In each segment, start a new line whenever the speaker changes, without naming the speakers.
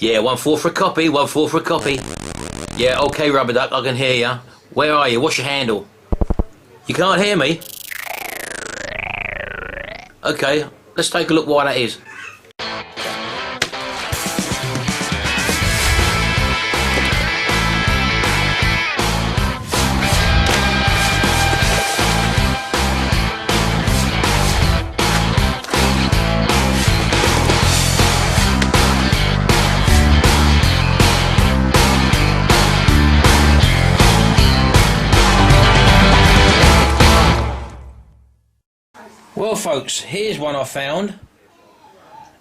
Yeah, 1-4 for a copy, 1-4 for a copy. Yeah, okay, Rubber Duck, I can hear you. Where are you? What's your handle? You can't hear me? Okay, let's take a look why that is. Well folks, here's one I found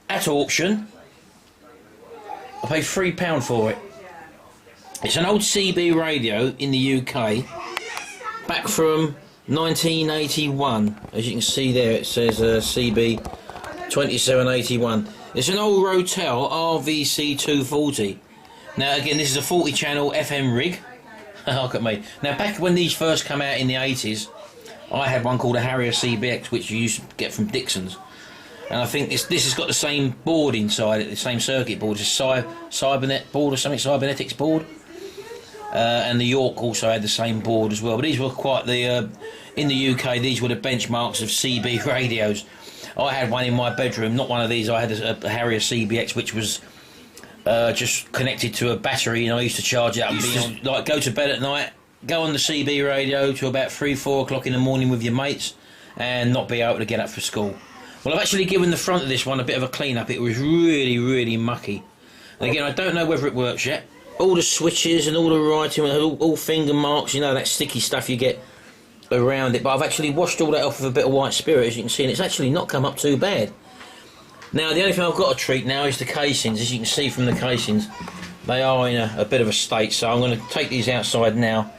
at auction. I paid £3 for it. It's an old CB radio in the UK, back from 1981. As you can see there, it says CB 2781. It's an old Rotel RVC 240. Now again, this is a 40 channel FM rig. Look at me. Now back when these first came out in the 80s, I had one called a Harrier CBX, which you used to get from Dixon's, and I think this has got the same board inside it, the same circuit board. It's a Cybernet board or something, Cybernetics board, and the York also had the same board as well. But these were quite the in the UK. These were the benchmarks of CB radios. I had one in my bedroom, not one of these. I had a Harrier CBX, which was just connected to a battery, and I used to charge it up. Like go to bed at night, go on the CB radio till about 3-4 o'clock in the morning with your mates and not be able to get up for school. Well, I've actually given the front of this one a bit of a clean up. It was really mucky. And again, I don't know whether it works yet. All the switches and all the writing, all finger marks, you know, that sticky stuff you get around it. But I've actually washed all that off with a bit of white spirit, as you can see, and it's actually not come up too bad. Now, the only thing I've got to treat now is the casings. As you can see from the casings, they are in a bit of a state. So I'm going to take these outside now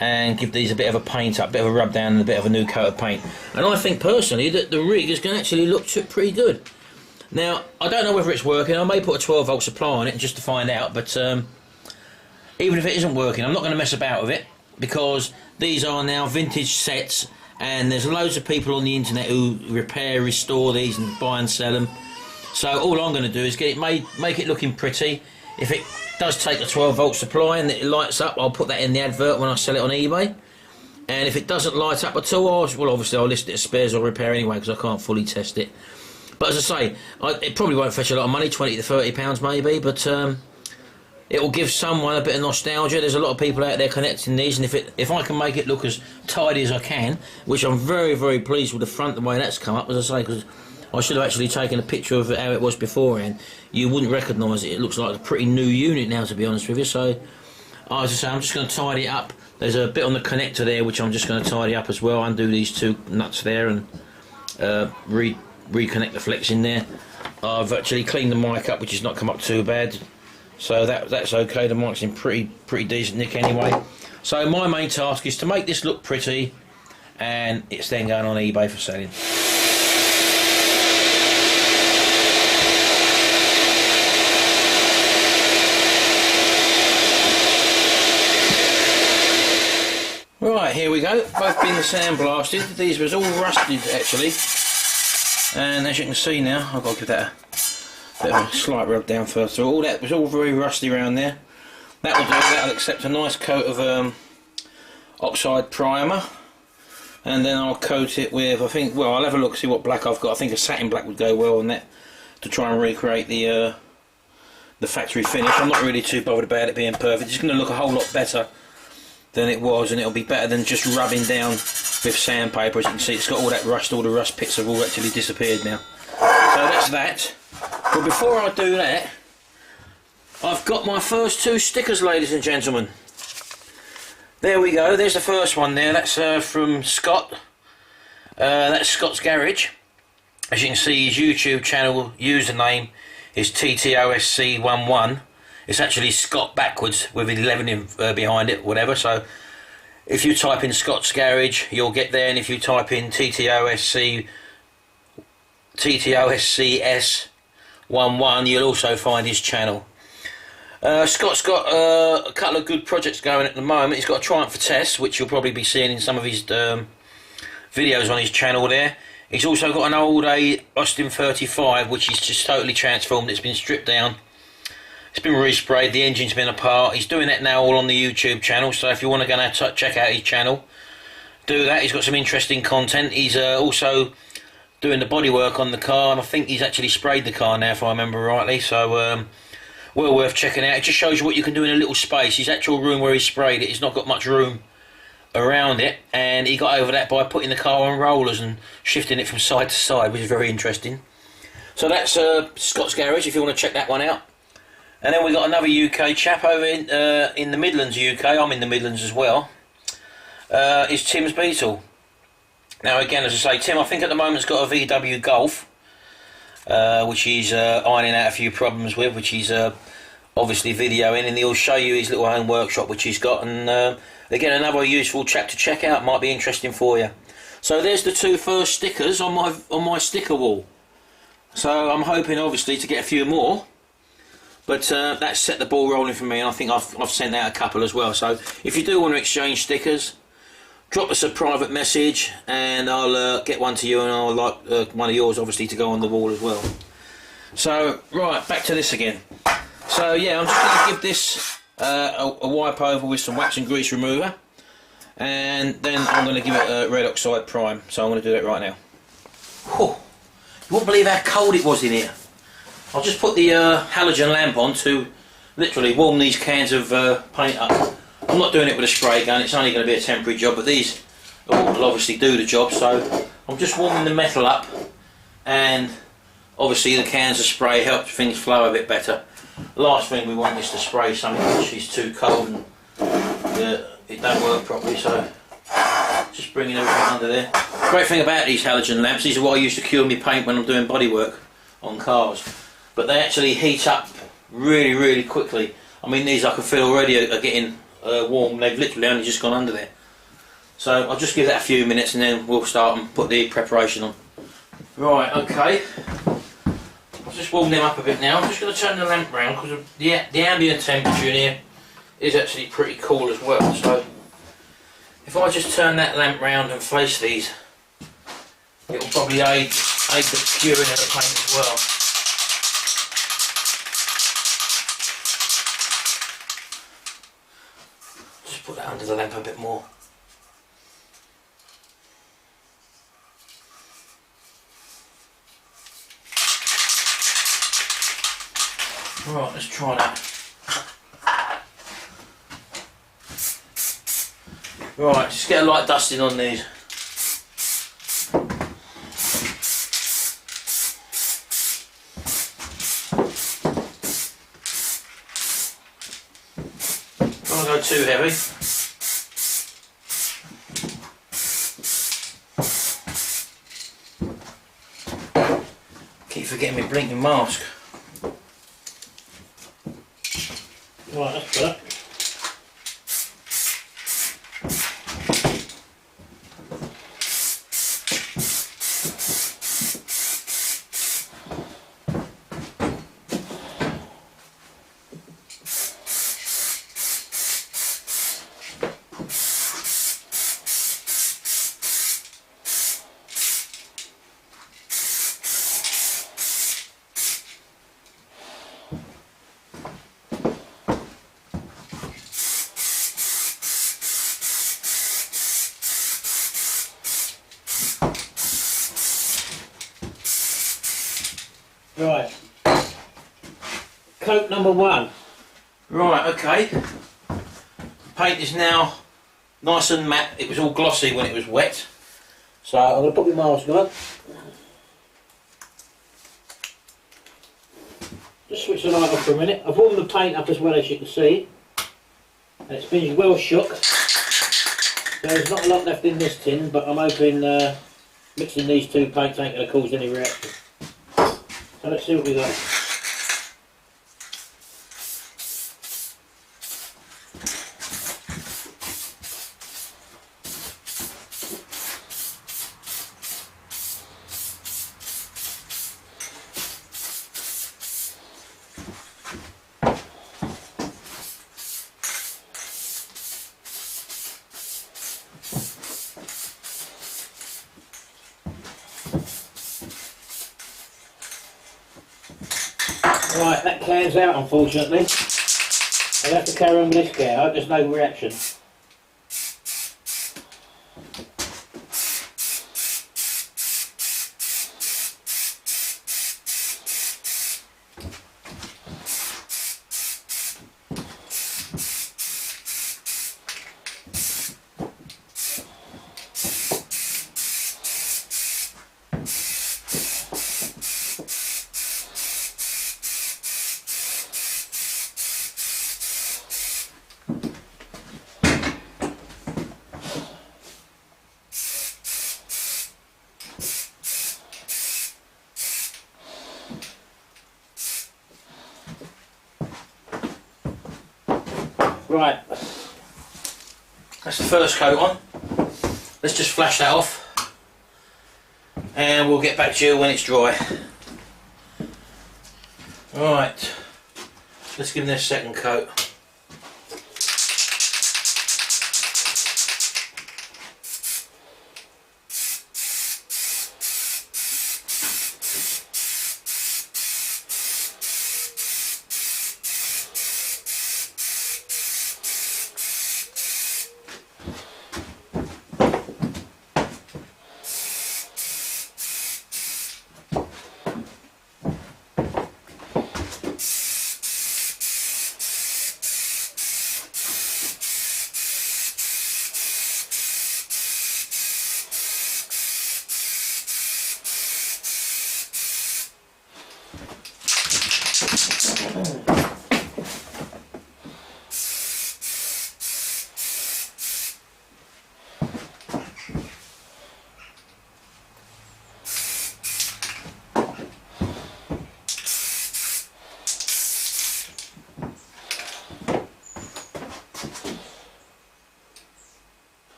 and give these a bit of a paint up, a bit of a rub down and a bit of a new coat of paint. And I think personally that the rig is going to actually look pretty good. Now, I don't know whether it's working. I may put a 12 volt supply on it just to find out, but even if it isn't working, I'm not going to mess about with it, because these are now vintage sets and there's loads of people on the internet who repair, restore these and buy and sell them. So all I'm going to do is get it make it looking pretty. If it does take a 12 volt supply and it lights up, I'll put that in the advert when I sell it on eBay. And if it doesn't light up at all, well, obviously I'll list it as spares or repair anyway, because I can't fully test it. But as I say, it probably won't fetch a lot of money, 20 to 30 pounds maybe, but it will give someone a bit of nostalgia. There's a lot of people out there connecting these, and if I can make it look as tidy as I can, which I'm very pleased with the front, the way that's come up, as I say, because I should have actually taken a picture of how it was beforehand. You wouldn't recognise it. It looks like a pretty new unit now, to be honest with you. So, as I say, I'm just going to tidy it up. There's a bit on the connector there, which I'm just going to tidy up as well. Undo these two nuts there and reconnect the flex in there. I've actually cleaned the mic up, which has not come up too bad. So that's okay. The mic's in pretty decent nick anyway. So my main task is to make this look pretty, and it's then going on eBay for selling. Right, here we go. Both been sandblasted. These was all rusted actually, and as you can see now, I've got to give that a bit of a slight rub down first. So all that was all very rusty around there. That will do. That'll accept a nice coat of oxide primer, and then I'll coat it with, I think, well, I'll have a look, see what black I've got. I think a satin black would go well on that to try and recreate the factory finish. I'm not really too bothered about it being perfect. It's going to look a whole lot better than it was, and it'll be better than just rubbing down with sandpaper. As you can see, it's got all that rust, all the rust pits have all actually disappeared now. So that's that. But before I do that, I've got my first two stickers, ladies and gentlemen. There we go, there's the first one there. That's from Scott. That's Scott's Garage. As you can see, his YouTube channel username is TTOSC11. It's actually Scott backwards with 11 in, behind it, whatever. So if you type in Scott's Garage, you'll get there, and if you type in TTOSCS11, you'll also find his channel. Scott's got a couple of good projects going at the moment. He's got a Triumph for Test, which you'll probably be seeing in some of his videos on his channel there. He's also got an old Austin 35, which is just totally transformed. It's been stripped down. It's been resprayed. The engine's been apart. He's doing that now all on the YouTube channel. So if you want to go and check out his channel, do that. He's got some interesting content. He's also doing the bodywork on the car, and I think he's actually sprayed the car now, if I remember rightly. So well worth checking out. It just shows you what you can do in a little space. His actual room where he sprayed it, he's not got much room around it, and he got over that by putting the car on rollers and shifting it from side to side, which is very interesting. So that's Scott's Garage, if you want to check that one out. And then we got another UK chap over in the Midlands, UK. I'm in the Midlands as well. Is Tim's Beetle. Now again, as I say, Tim I think at the moment's got a VW Golf, which he's ironing out a few problems with, which he's obviously videoing, and he'll show you his little home workshop which he's got. And again, another useful chap to check out, might be interesting for you. So there's the two first stickers on my sticker wall. So I'm hoping obviously to get a few more, but that's set the ball rolling for me, and I think I've sent out a couple as well. So if you do want to exchange stickers, drop us a private message and I'll get one to you, and I'll like one of yours obviously to go on the wall as well. So right, back to this again. So yeah, I'm just going to give this a wipe over with some wax and grease remover, and then I'm going to give it a red oxide prime. So I'm going to do that right now. Whew. You won't believe how cold it was in here. I'll just put the halogen lamp on to literally warm these cans of paint up. I'm not doing it with a spray gun, it's only going to be a temporary job, but these will obviously do the job. So I'm just warming the metal up, and obviously the cans of spray help things flow a bit better. The last thing we want is to spray something which is too cold and it don't work properly. So just bringing everything under there. Great thing about these halogen lamps, these are what I use to cure my paint when I'm doing bodywork on cars, but they actually heat up really quickly. I mean, these I can feel already are getting warm. They've literally only just gone under there. So I'll just give that a few minutes and then we'll start and put the preparation on. Right, okay. I've just warmed them up a bit now. I'm just going to turn the lamp round because the ambient temperature in here is actually pretty cool as well. So if I just turn that lamp round and face these, it will probably aid the curing of the paint as well. Just put that under the lamp a bit more. Right, let's try that. Right, just get a light dusting on these. Don't go too heavy. Keep forgetting my blinking mask. Right, that's better. Right, coat number one. Right, okay. Paint is now nice and matte. It was all glossy when it was wet. So I'm going to put my mask on. Just switch the light off for a minute. I've warmed the paint up as well, as you can see. And it's been well shook. There's not a lot left in this tin, but I'm hoping mixing these two paints ain't going to cause any reaction. So let's see what we got. Right, that can's out unfortunately. I'll have to carry on with this can. I hope there's no reaction. Right, that's the first coat on. Let's just flash that off and we'll get back to you when it's dry. Right, let's give them this second coat.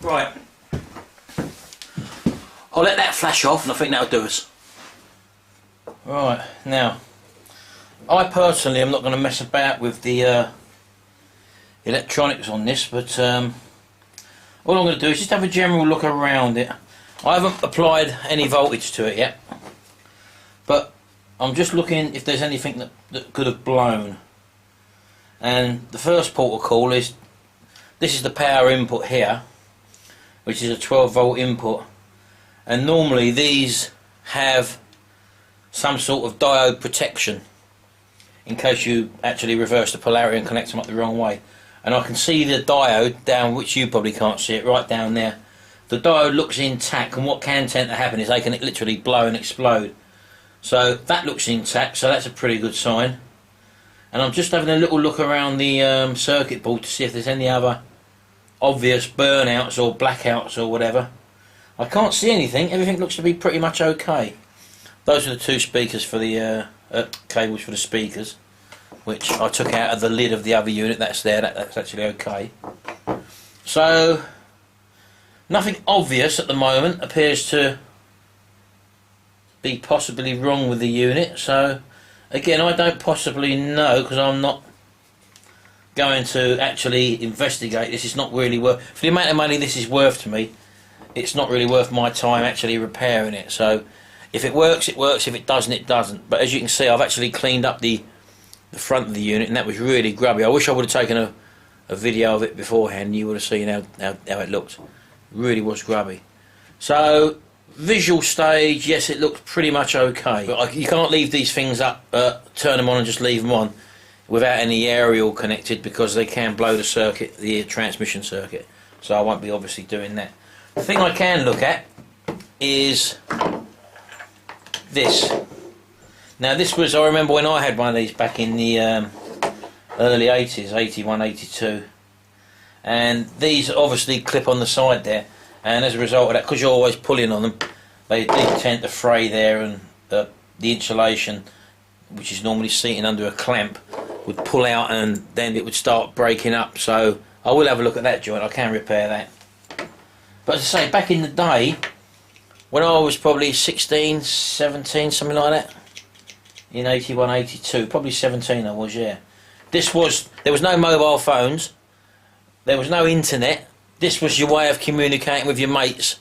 Right, I'll let that flash off and I think that'll do us. Right, now, I personally am not going to mess about with the electronics on this, but all I'm going to do is just have a general look around it. I haven't applied any voltage to it yet, but I'm just looking if there's anything that could have blown. And the first port of call is, this is the power input here, which is a 12 volt input, and normally these have some sort of diode protection in case you actually reverse the polarity and connect them up the wrong way. And I can see the diode down, which you probably can't see it, right down there. The diode looks intact, and what can tend to happen is they can literally blow and explode. So that looks intact, so that's a pretty good sign. And I'm just having a little look around the circuit board to see if there's any other obvious burnouts or blackouts or whatever. I can't see anything. Everything looks to be pretty much okay. Those are the two speakers for the cables for the speakers, which I took out of the lid of the other unit. That's there. That's actually okay. So nothing obvious at the moment appears to be possibly wrong with the unit. So again, I don't possibly know, because I'm not going to actually investigate this. It's not really worth, for the amount of money this is worth to me, it's not really worth my time actually repairing it. So if it works, it works. If it doesn't, it doesn't. But as you can see, I've actually cleaned up the front of the unit, and that was really grubby. I wish I would have taken a video of it beforehand. You would have seen how it looked. It really was grubby. So visual stage, yes, it looks pretty much okay. But you can't leave these things up, turn them on and just leave them on without any aerial connected, because they can blow the circuit, the transmission circuit. So I won't be obviously doing that. The thing I can look at is this. Now this was, I remember when I had one of these back in the early 80s, 81, 82. And these obviously clip on the side there, and as a result of that, because you're always pulling on them, they tend to fray there, and the insulation, which is normally seating under a clamp, would pull out, and then it would start breaking up. So I will have a look at that joint. I can repair that. But as I say, back in the day, when I was probably 16, 17, something like that, in 81, 82, probably 17 I was, yeah. There was no mobile phones, there was no internet. This was your way of communicating with your mates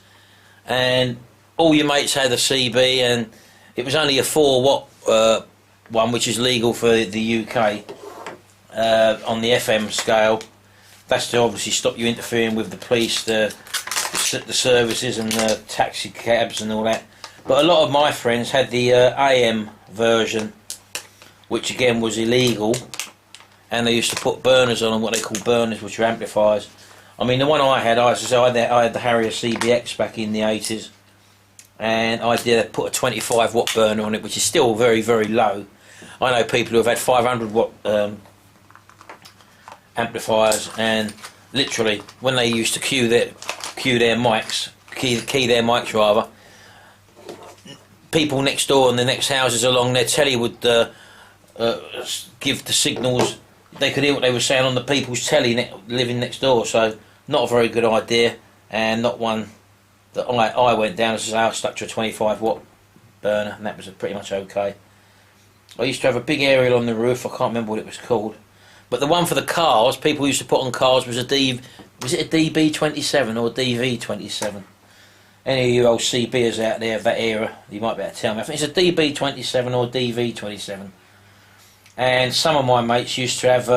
and all your mates had a CB, and it was only a 4 watt one, which is legal for the UK on the FM scale. That's to obviously stop you interfering with the police, the services and the taxi cabs and all that. But a lot of my friends had the AM version, which again was illegal, and they used to put burners on them, what they call burners, which are amplifiers. I mean, the one I had, I had the Harrier CBX back in the 80s, and I did put a 25 watt burner on it, which is still very, very low. I know people who have had 500 watt amplifiers, and literally when they used to key their mics rather, people next door in the next houses along, their telly would give the signals. They could hear what they were saying on the people's telly living next door. So not a very good idea, and not one that I went down. As I stuck to a 25 watt burner, and that was pretty much okay. I used to have a big aerial on the roof. I can't remember what it was called, but the one for the cars people used to put on cars was was it a DB27 or DV27? Any of you old CBers out there of that era, you might be able to tell me. I think it's a DB27 or DV27. And some of my mates used to have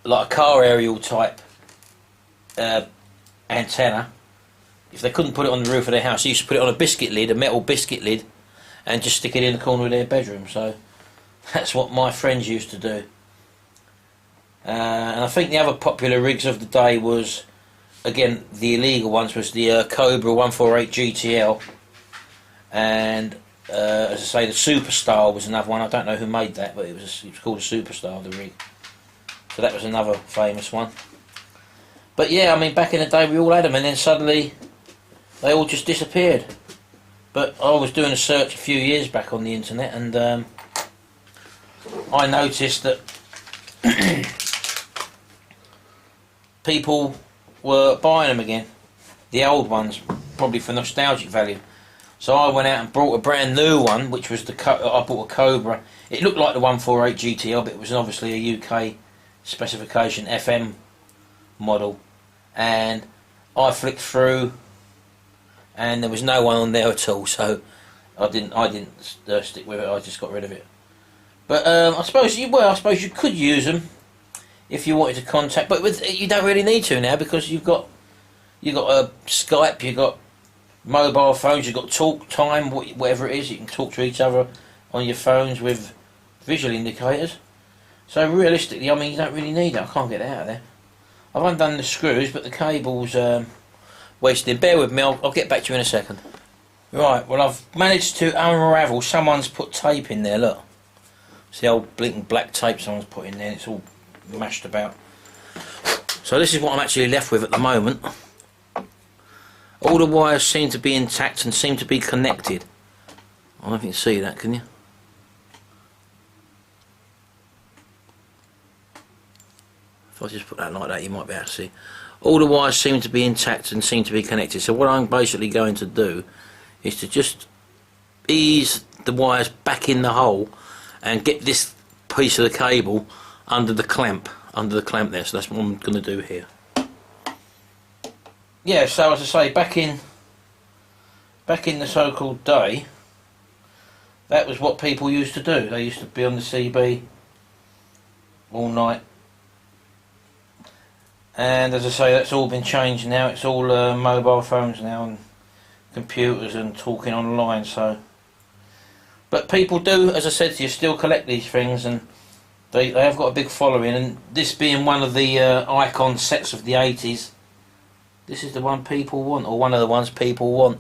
like a car aerial type antenna. If they couldn't put it on the roof of their house, they used to put it on a biscuit lid, a metal biscuit lid, and just stick it in the corner of their bedroom. So that's what my friends used to do. And I think the other popular rigs of the day was, again, the illegal ones, was the Cobra 148 GTL, and as I say, the Superstar was another one. I don't know who made that, but it was called a Superstar, the rig. So that was another famous one. But yeah, I mean, back in the day we all had them, and then suddenly they all just disappeared. But I was doing a search a few years back on the internet, and I noticed that people were buying them again, the old ones, probably for nostalgic value. So I went out and brought a brand new one, which was I bought a Cobra. It looked like the 148 GTL, but it was obviously a UK specification FM model. And I flicked through, and there was no one on there at all. So I didn't stick with it. I just got rid of it. But I suppose you could use them if you wanted to contact, but you don't really need to now, because you've got Skype, you've got mobile phones, you've got talk time, whatever it is. You can talk to each other on your phones with visual indicators. So realistically, I mean, you don't really need it. I can't get it out of there. I've undone the screws, but the cable's wasted. Bear with me, I'll get back to you in a second. Right, well, I've managed to unravel. Someone's put tape in there, look. It's the old blinking black tape someone's put in there. It's all mashed about. So this is what I'm actually left with at the moment. All the wires seem to be intact and seem to be connected. I don't know if you can see that, can you? If I just put that like that, you might be able to see. All the wires seem to be intact and seem to be connected. So what I'm basically going to do is to just ease the wires back in the hole and get this piece of the cable under the clamp there. So that's what I'm going to do here. Yeah, so as I say, back in the so-called day, that was what people used to do. They used to be on the CB all night. And as I say, that's all been changed now. It's all mobile phones now, and computers, and talking online. So, but people do, as I said to you, still collect these things, and they have got a big following. And this being one of the icon sets of the 80s, this is the one people want, or one of the ones people want.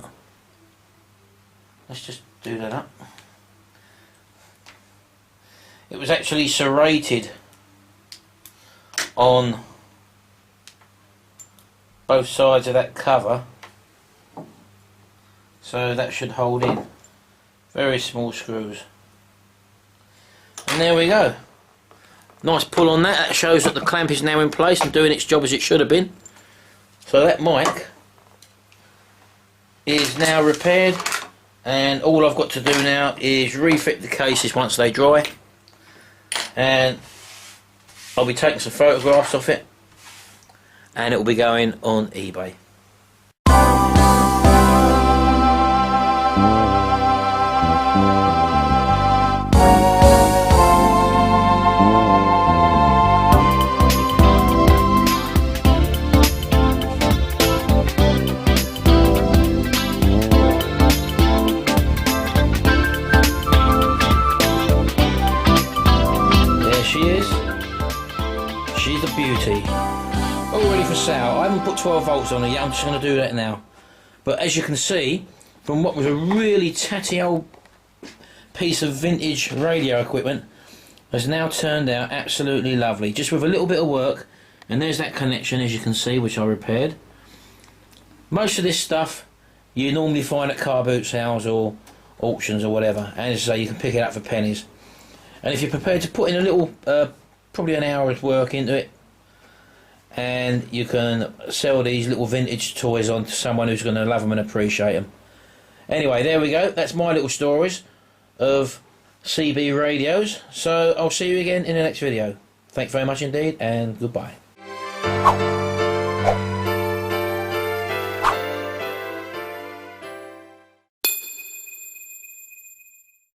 Let's just do that up. It was actually serrated on both sides of that cover, so that should hold in. Very small screws. And there we go. Nice pull on that. That shows that the clamp is now in place and doing its job as it should have been. So that mic is now repaired, and all I've got to do now is refit the cases once they dry, and I'll be taking some photographs of it, and it will be going on eBay. put 12 volts on it. I'm just going to do that now. But as you can see, from what was a really tatty old piece of vintage radio equipment, has now turned out absolutely lovely, just with a little bit of work. And there's that connection, as you can see, which I repaired. Most of this stuff you normally find at car boot sales or auctions or whatever, and as I say, you can pick it up for pennies. And if you're prepared to put in a little, probably an hour's work into it, and you can sell these little vintage toys on to someone who's going to love them and appreciate them. Anyway, there we go. That's my little stories of CB radios. So I'll see you again in the next video. Thanks very much indeed, and goodbye.